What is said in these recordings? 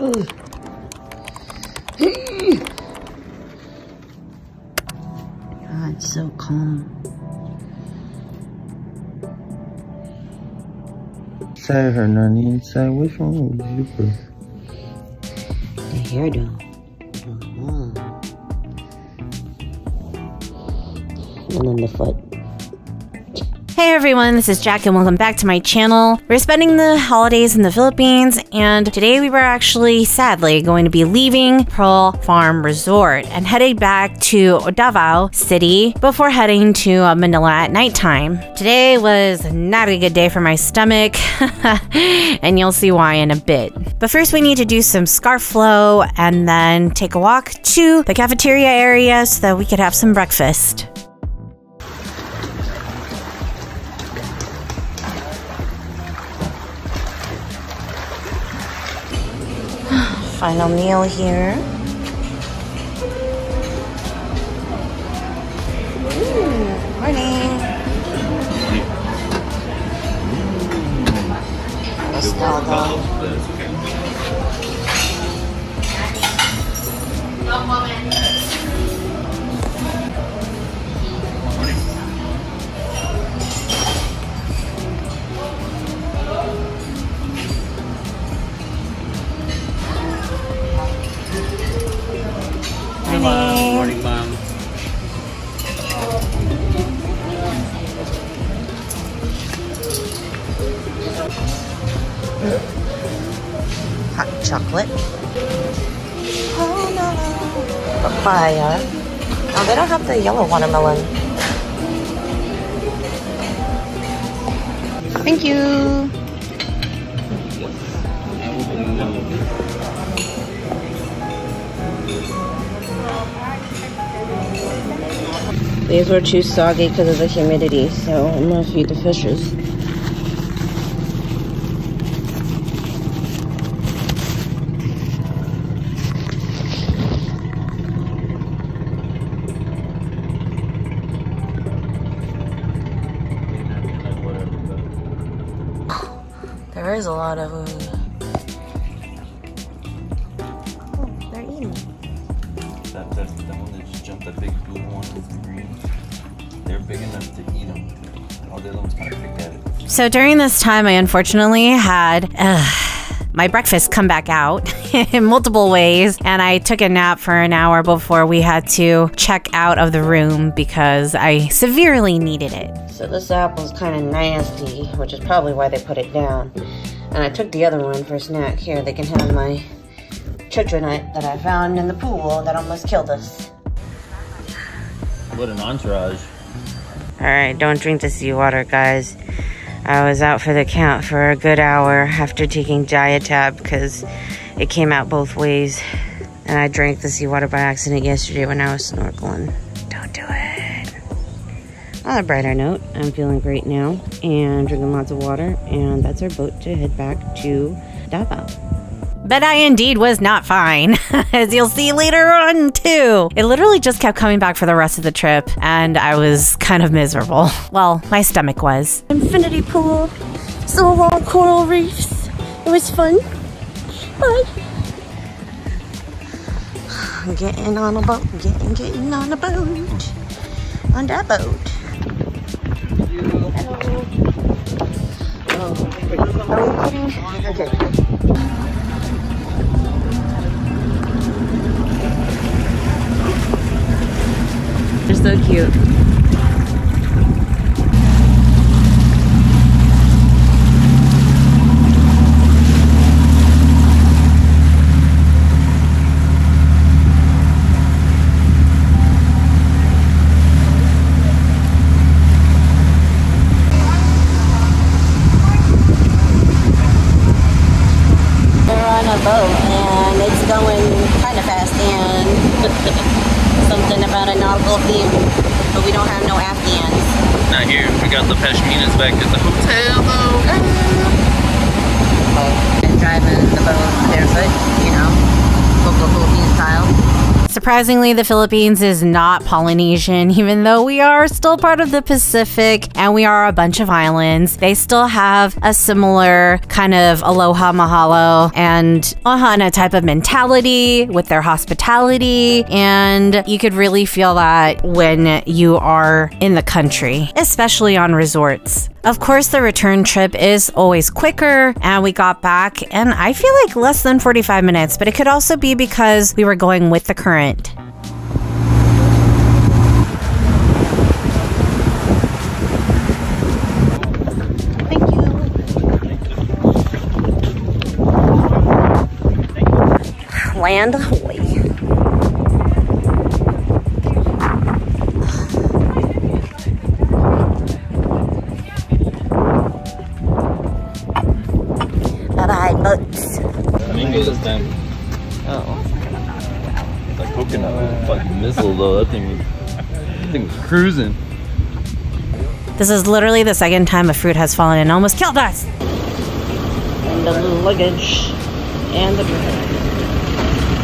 God, it's so calm. Inside her, Nani, inside. What's wrong with you, bro? The hair though. And then the foot. Hey everyone, this is Jack and welcome back to my channel. We're spending the holidays in the Philippines and today we were actually, sadly, going to be leaving Pearl Farm Resort and headed back to Davao City before heading to Manila at nighttime. Today was not a good day for my stomach and you'll see why in a bit. But first we need to do some scarf flow and then take a walk to the cafeteria area so that we could have some breakfast. Final meal here. Morning. Morning, ma'am. Hot chocolate. Oh no. Papaya. Oh, they don't have the yellow watermelon. Thank you. These were too soggy because of the humidity, so I'm gonna feed the fishes. There is a lot of food. Oh, they're eating. That's the one that just jumped, that big blue one with the green. They're big enough to eat them. All the other ones kind of pick at it. So during this time, I unfortunately had my breakfast come back out in multiple ways, and I took a nap for an hour before we had to check out of the room because I severely needed it. So this apple's kind of nasty, which is probably why they put it down. And I took the other one for a snack. Here, they can have my chuchu nut that I found in the pool that almost killed us. What an entourage. Alright, don't drink the seawater, guys. I was out for the count for a good hour after taking Diatab because it came out both ways. And I drank the seawater by accident yesterday when I was snorkeling. Don't do it. On a brighter note, I'm feeling great now and drinking lots of water. And that's our boat to head back to Davao. But I indeed was not fine, as you'll see later on too. It literally just kept coming back for the rest of the trip, and I was kind of miserable. Well, my stomach was. Infinity pool, still along coral reefs. It was fun. Bye. Getting on a boat, getting on a boat. On that boat. Hello. Oh, are we kidding? Okay. They're so cute. We're on a boat and it's going kind of fast and something about a nautical theme, but we don't have no Afghans. Not here. We got the Pashminas back at the hotel, though. And driving the boat barefoot, you know, local Philippine style. Surprisingly, the Philippines is not Polynesian, even though we are still part of the Pacific and we are a bunch of islands. They still have a similar kind of aloha mahalo and ohana type of mentality with their hospitality, and you could really feel that when you are in the country, especially on resorts. Of course, the return trip is always quicker, and we got back in, I feel like, less than 45 minutes, but it could also be because we were going with the current. Thank you. Land ahoy. Bye-bye, boats. Mango this time. Oh. That coconut was a fucking missile though. That thing was cruising. This is literally the second time a fruit has fallen and almost killed us. And the luggage. And the drink.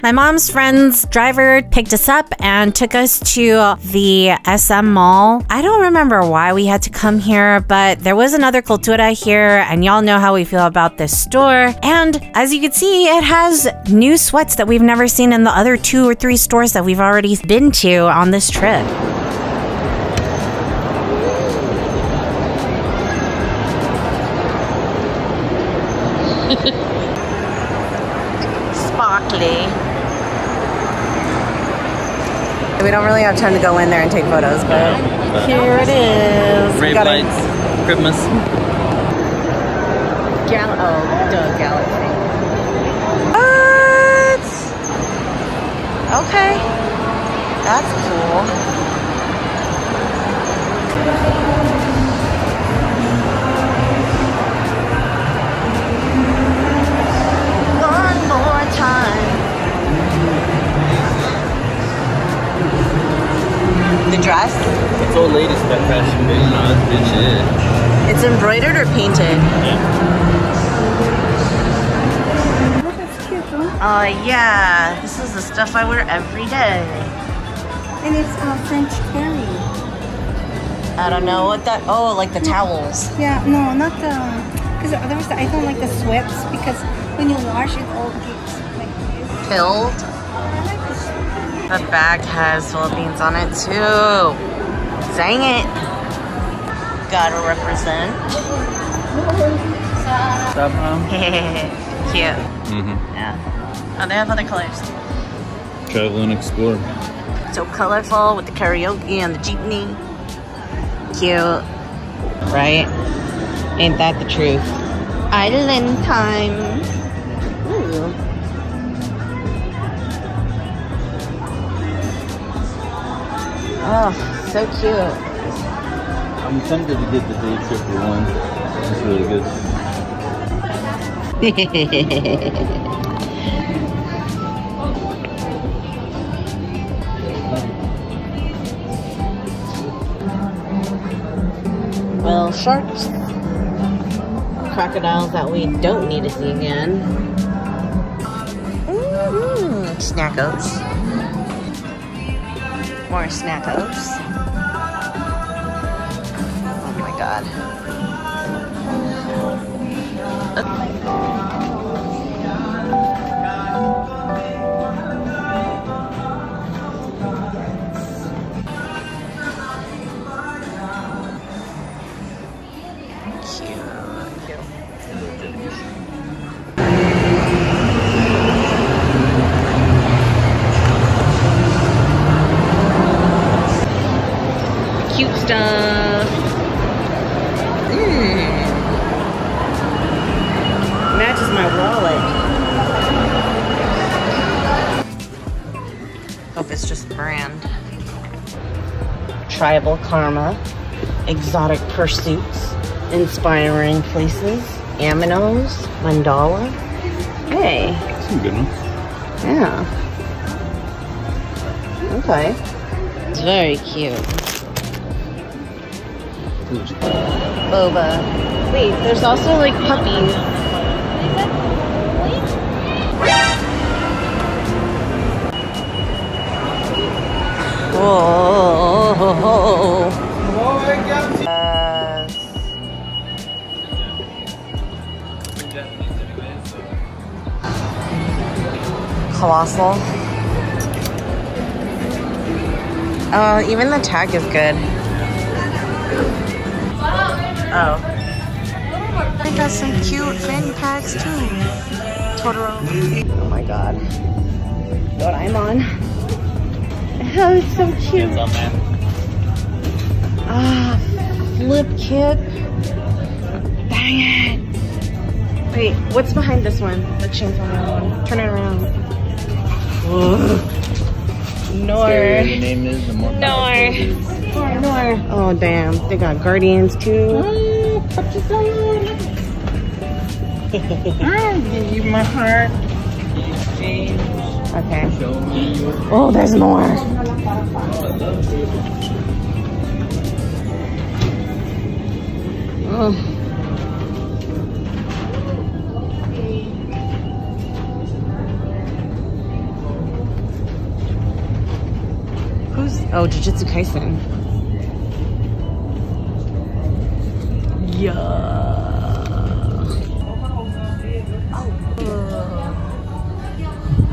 My mom's friend's driver picked us up and took us to the SM Mall. I don't remember why we had to come here, but there was another cultura here, and y'all know how we feel about this store. And as you can see, it has new sweats that we've never seen in the other 2 or 3 stores that we've already been to on this trip. Sparkly. We don't really have time to go in there and take photos, but here it is. Rave lights, Christmas. Galaxy. What? Okay. That's cool. One more time. The dress? It's old lady stuff fashion, but you know, that's good shit. It's embroidered or painted? Yeah. Oh, yeah. This is the stuff I wear every day. And it's French terry. I don't know what that... Oh, like the towels. Yeah, no, not the... Because otherwise I don't like the sweats because when you wash it all gets like this. Filled. I like this. The bag has Philippines on it too. Dang it. Gotta represent. Stop, Mom. Cute. Mm-hmm. Yeah. Oh, they have other colors. Travel and explore. So colorful with the karaoke and the jeepney. Cute. Right? Ain't that the truth? Island time. Ooh. Oh, so cute. I'm tempted to get the day tripper one. It's really good. Well, sharks. Crocodiles that we don't need to see again. Snackos. More snackos. Oh my god. Cute stuff. Matches my wallet. Hope it's just brand. Tribal karma. Exotic pursuits. Inspiring places. Aminos. Mandala. Hey. Some good ones. Yeah. Okay. It's very cute. Boba. Wait, there's also like puppies. colossal. Oh, even the tag is good. Oh. They got some cute fanny packs too. Totoro. Oh my god. Doraemon. Oh, it's so cute. Ah, flip kit. Dang it. Wait, what's behind this one? The chainsaw Man one. Turn it around. Nor. The name is the more Nor. Oh damn, they got Guardians too. I'll give you my heart. Exchange. Okay. Show me your. Oh, there's more. Oh. Oh, Jujutsu Kaisen. Yeah.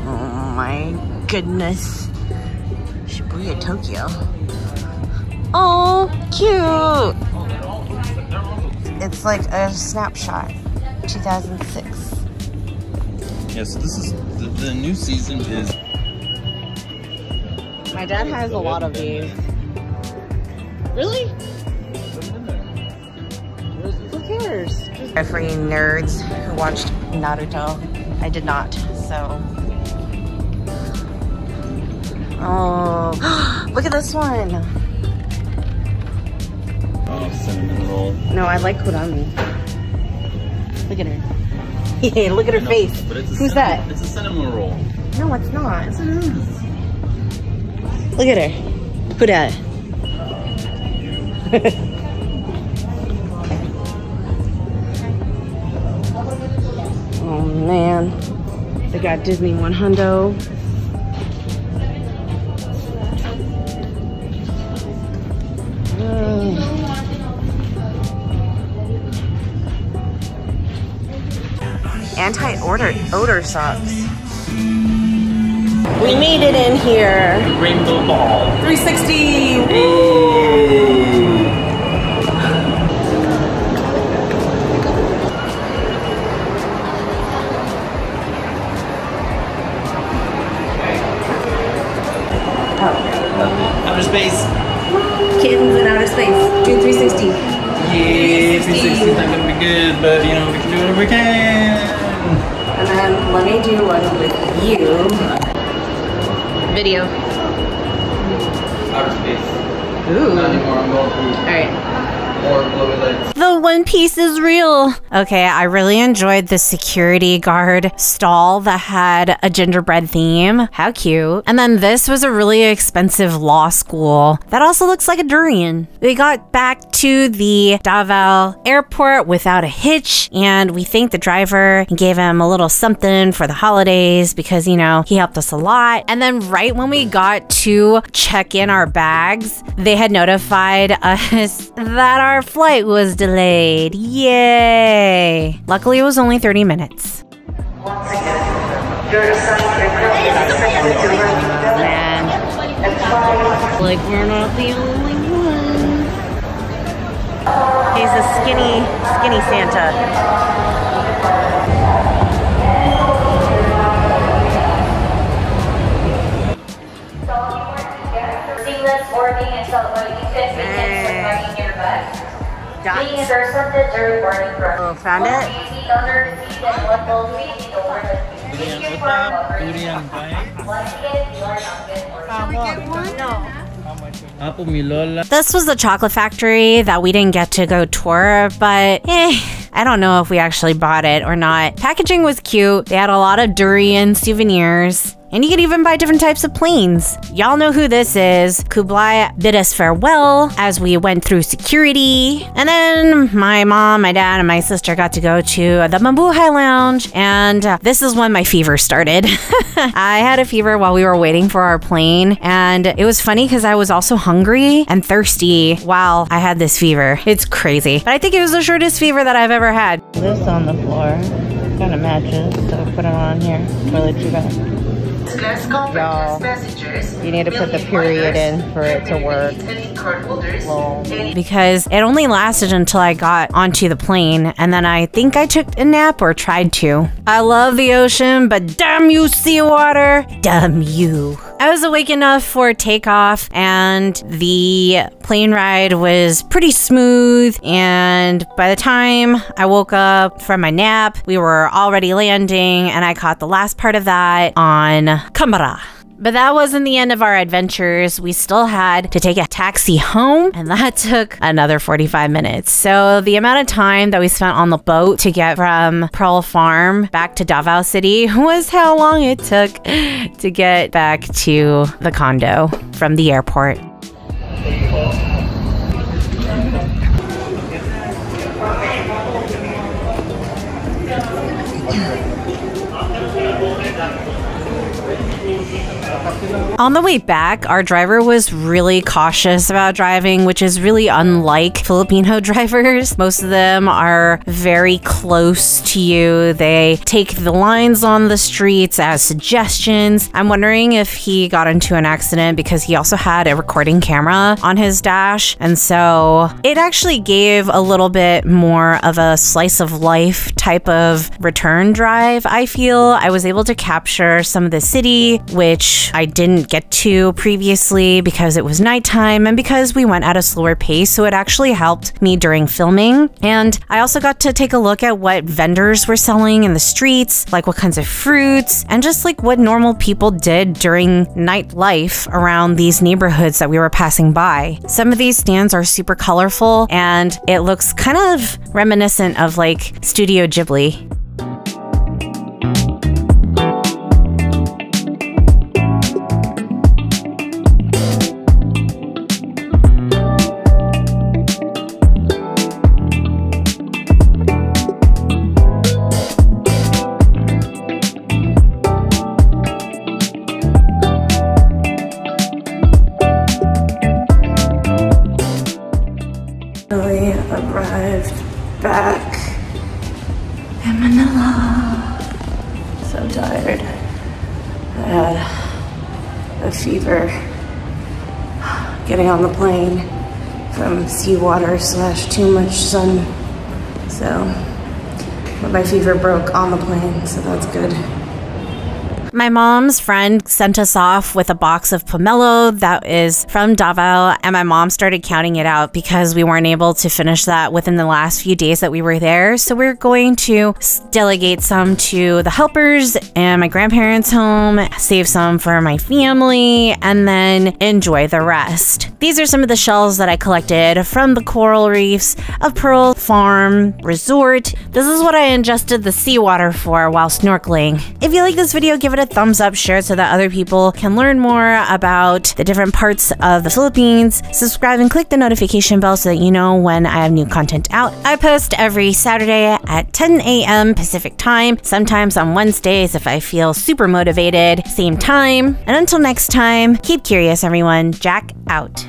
Oh my goodness. Shibuya, Tokyo. Oh, cute. It's like a snapshot. 2006. Yeah, so this is the new season is. My dad has a lot of these. Really? Who cares? For you nerds who watched Naruto, I did not, so. Oh, look at this one. Oh, cinnamon roll. No, I like Kurami. Look at her. Yeah, look at her face. Who's that? It's a cinnamon roll. No, it's not. It's not. Look at her. Who that? Oh man. They got Disney 100. Anti-odor socks. We made it in here. Rainbow ball. 360. Hey. Outer space. Kittens in outer space. Doing 360. Yeah, 360 is not gonna be good, but you know, we can do whatever we can. And then let me do one with you. Video. Outer space. Ooh. Not anymore, I'm going through. Alright. More glowy lights. The One Piece is real. Okay, I really enjoyed the security guard stall that had a gingerbread theme. How cute. And then this was a really expensive law school that also looks like a durian. We got back to the Davao airport without a hitch, and we thanked the driver and gave him a little something for the holidays because, you know, he helped us a lot. And then right when we got to check in our bags, they had notified us that our flight was delayed. Yay! Luckily, it was only 30 minutes. Man, like we're not the only ones. He's a skinny Santa. Boarding and celebrating in your bag. Being intercepted during boarding process. Oh, found it? Seat under the seat and what will be over the seat. If you are This was the chocolate factory that we didn't get to go tour, but I don't know if we actually bought it or not. Packaging was cute. They had a lot of durian souvenirs. And you could even buy different types of planes. Y'all know who this is. Kublai bid us farewell as we went through security. And then my mom, my dad, and my sister got to go to the Mabuhay Lounge. And this is when my fever started. I had a fever while we were waiting for our plane. And it was funny because I was also hungry and thirsty while I had this fever. It's crazy. But I think it was the shortest fever that I've ever had. This on the floor kind of matches, so I put it on here. Really too bad. Y'all, you need to put the period in for it to work. Well, because it only lasted until I got onto the plane, and then I think I took a nap or tried to. I love the ocean, but damn you, seawater, damn you. I was awake enough for takeoff, and the plane ride was pretty smooth, and by the time I woke up from my nap, we were already landing, and I caught the last part of that on camera. But that wasn't the end of our adventures. We still had to take a taxi home, and that took another 45 minutes. So the amount of time that we spent on the boat to get from Pearl Farm back to Davao City was how long it took to get back to the condo from the airport. On the way back, our driver was really cautious about driving, which is really unlike Filipino drivers. Most of them are very close to you. They take the lines on the streets as suggestions. I'm wondering if he got into an accident because he also had a recording camera on his dash. And so it actually gave a little bit more of a slice of life type of return drive. I feel I was able to capture some of the city, which I didn't get to previously because it was nighttime and because we went at a slower pace, so it actually helped me during filming. And I also got to take a look at what vendors were selling in the streets, like what kinds of fruits, and just like what normal people did during nightlife around these neighborhoods that we were passing by. Some of these stands are super colorful, and it looks kind of reminiscent of like Studio Ghibli. Arrived back in Manila. So tired. I had a fever getting on the plane from seawater / too much sun. So, but my fever broke on the plane, so that's good. My mom's friend sent us off with a box of pomelo that is from Davao, and my mom started counting it out because we weren't able to finish that within the last few days that we were there. So we're going to delegate some to the helpers and my grandparents' home, save some for my family, and then enjoy the rest. These are some of the shells that I collected from the coral reefs of Pearl Farm Resort. This is what I ingested the seawater for while snorkeling. If you like this video, give it a thumbs up, share it so that other people can learn more about the different parts of the Philippines. Subscribe and click the notification bell so that you know when I have new content out. I post every Saturday at 10 a.m. Pacific time, sometimes on Wednesdays if I feel super motivated, same time. And until next time, keep curious everyone. Jack out.